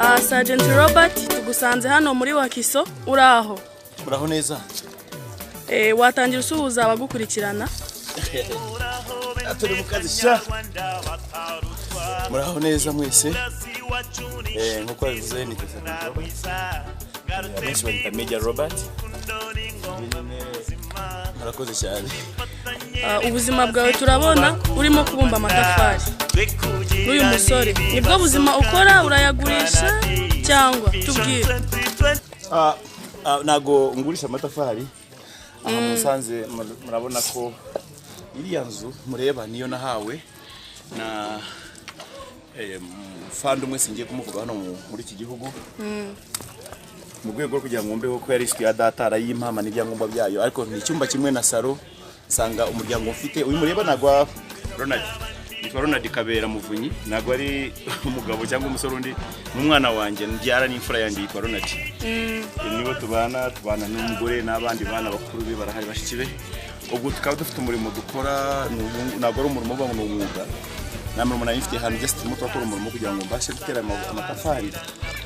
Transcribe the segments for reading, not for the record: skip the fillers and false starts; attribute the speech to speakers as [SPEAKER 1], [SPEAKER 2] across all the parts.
[SPEAKER 1] Sergeant Robert tugusanze hano muri Wakiso uraho
[SPEAKER 2] neza
[SPEAKER 1] watangira usuhuza abagukurikirana
[SPEAKER 2] aturi mukazi sha muraho neza mwese nkuko bivuze ni Sergeant Robert Major Robert murakoze cyane
[SPEAKER 1] ubuzima bwawe turabona urimo kubumba amatafari n'uyu musore nibwo buzima ukora urayagurisha cyangwa tubwire
[SPEAKER 2] nago ngurisha amatafari musanze murabona ko iriya nzu mureba niyo nahawe na fund umwe singiye kumuvuga hano muri iki gihugu mu rwego rwo kugira ngo mbeho ko yari iswi ya data arayimpama n'ibyangombwa byayo ariko ni icyumba kimwe na salo sanga umuryango ufite uyu mureba nagwa Ronald Kabera Muvunyi nagwa ari umugabo cyangwa umusore undi n'umwana wanjye ndyara n'imfura yanjye yitwa Ronald nibo tubana n'umugore n'abandi bana bakuru be barahari bashikibe ubwo tukaba dufite umurimo dukora nagwa ari umurimo bwa n'umwuga namwe umuntu yifite hano just muto akora umurimo kugira ngo mbashe gutera amatafari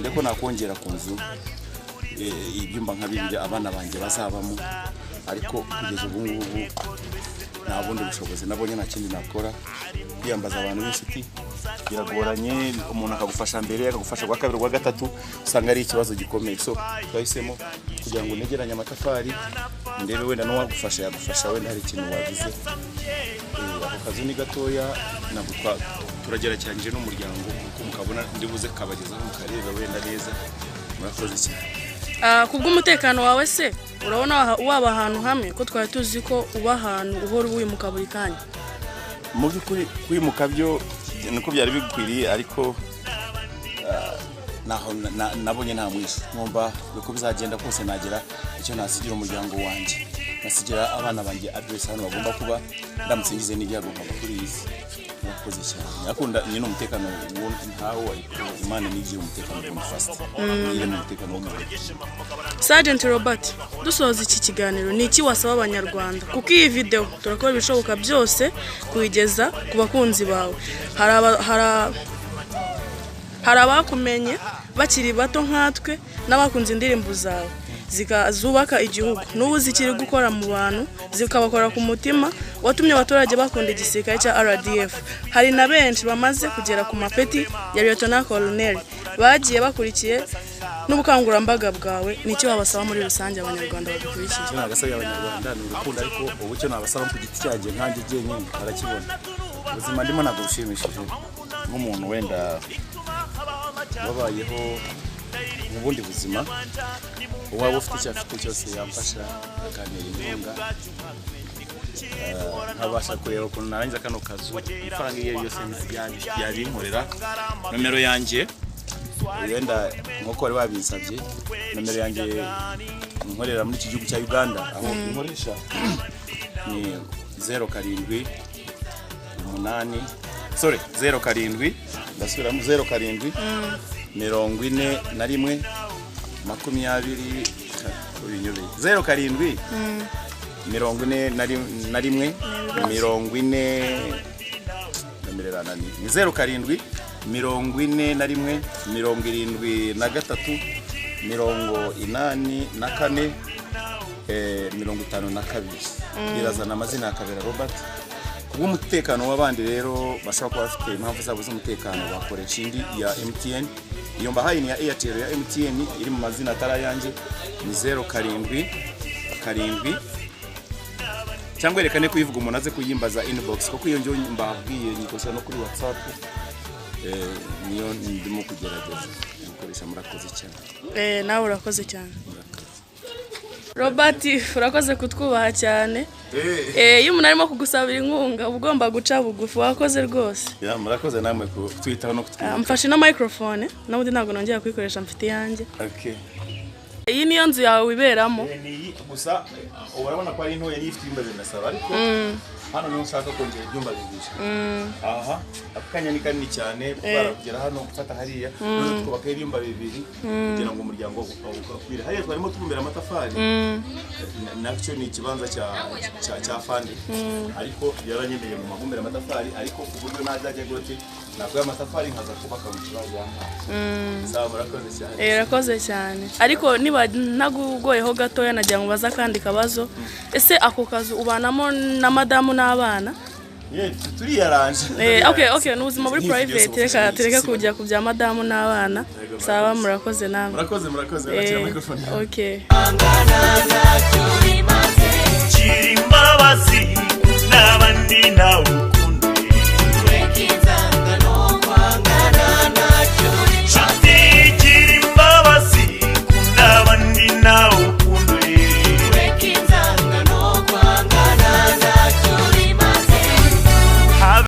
[SPEAKER 2] ndeko nakongera ku nzu ibyumba nka bibiri abana banjye bazabamo ariko kugeza ubu ngubu nta bundi bushobozi nabonye nta kindi nakora kwiyambaza abantu b'inshuti biragoranye umuntu akagufasha mbere akagufasha kwa kabiri kwa gatatu usanga ari ikibazo gikomeye so twahisemo kugira ngo negeranye amatafari ndebe wenda no wagufasha yagufasha wenda hari ikintu wagize ako kazi ni gatoya nabwo turagera cyane n'umuryango kuko mukabona ndibuze kabagezaho mukareba wenda neza murakoze cyane
[SPEAKER 1] kubw'umutekano wawe se urabona waba ahantu hamwe ko twari tuzi ko uba ahantu uhora wimuka buri kanya
[SPEAKER 2] mu by'ukuri kwimuka byo nuko byari bikwiriye ariko naho nabonye nta mwisho ngomba uko bizagenda kose nagira icyo nasigira umuryango wanjye nasigira abana banjye address hano bagomba kuba ndamutse ngize n'ibyago kuri iyi murakoze cyane yakunda ni n'umutekano ntawo Imana nigiye umutekano mu fast ni umutekano mu
[SPEAKER 1] Sergeant Robert dusoza iki kiganiro ni iki wasaba abanyarwanda kuko iyi video turakora ibishoboka byose kuyigeza ku bakunzi bawe hari abakumenye bakiri bato nkatwe n'abakunze indirimbo zawe zikazubaka igihugu n'ubu zikiri gukora mu bantu zikabakora ku mutima watumye abaturage bakunda igisirikare cya RDF hari na benshi bamaze kugera ku mapeti ya Lieutenant Colonel bagiye bakurikiye n'ubukangurambaga bwawe nicyo wabasaba muri rusange abanyarwanda bagukurikiye
[SPEAKER 2] cyo nagasaba abanyarwanda ni urukundo ariko ubu cyo nabasaba ku giti cyanjye nkanjye jenyine barakibona ubuzima ndimo nagushimishije nk'umuntu wenda wabayeho mu bundi buzima waba ufite icyo afite cyose yamfasha akanira inkunga nkabasha kureba ukuntu narangiza kano kazu ifaranga iyo yose yabinkorera nomero yanjye wenda nk'uko wari wabinsabye nomero yanjye nkorera muri iki gihugu cya Uganda aho nkoresha ni 07 ndasubiramo 07 41 makumyabiri ubinyobeye 07 41 40 namererana ni 07 41 73 84 52 birazana amazina ya Kabera Robert kubw'umutekano w'abandi rero bashaka kuba bafite impamvu zabo z'umutekano bakoresha indi ya MTN iyo mbahaye ni ya Airtel ya MTN iri mu mazina atara yanjye ni 07 cyangwa rekane kuyivuga umuntu aze kuyimbaza inbox kuko iyo njyo mbabwiye nyikoresha no kuri WhatsApp niyo ndimo kugerageza gukoresha murakoze cyane
[SPEAKER 1] nawe urakoze cyane Robert urakoze kutwubaha cyane iyo umuntu arimo kugusabira inkunga ugomba guca bugufi wakoze rwose
[SPEAKER 2] murakoze namwe kutwitaho no kutwubaha
[SPEAKER 1] mfashe na microphone nabundi ntabwo nongera kuyikoresha mfite yanjye
[SPEAKER 2] okay
[SPEAKER 1] iyi niyo nzu yawe wiberamo
[SPEAKER 2] gusa urabona ko ari ntoya n'ifite imbere ndasaba ariko hano niho nshaka kongera ibyumba bibiri. Aha akanya ni kanini cyane kugera hano gufata hariya none twubaka ibyumba bibiri kugira ngo umuryango ukwira. Hariya twarimo tubumbira amatafari nacyo ni ikibanza cya fandi ariko yaranyemeye mu mabumbira amatafari ariko kuburyo najya gote nakuye amatafari nkaza kubaka mu kibazo sawa murakoze cyane.
[SPEAKER 1] Rakoze cyane ariko niba nagugoyeho gatoya najya ngo baza kandi kabazo ese ako kazu ubanamo na madamu n'abana?
[SPEAKER 2] Turi yaranje.
[SPEAKER 1] Okay n'ubuzima muri private reka tereka kujya ku bya madamu n'abana. Sawa murakoze namwe.
[SPEAKER 2] Murakoze akira microphone.
[SPEAKER 1] Okay.
[SPEAKER 3] Chirimbabazi n'abandi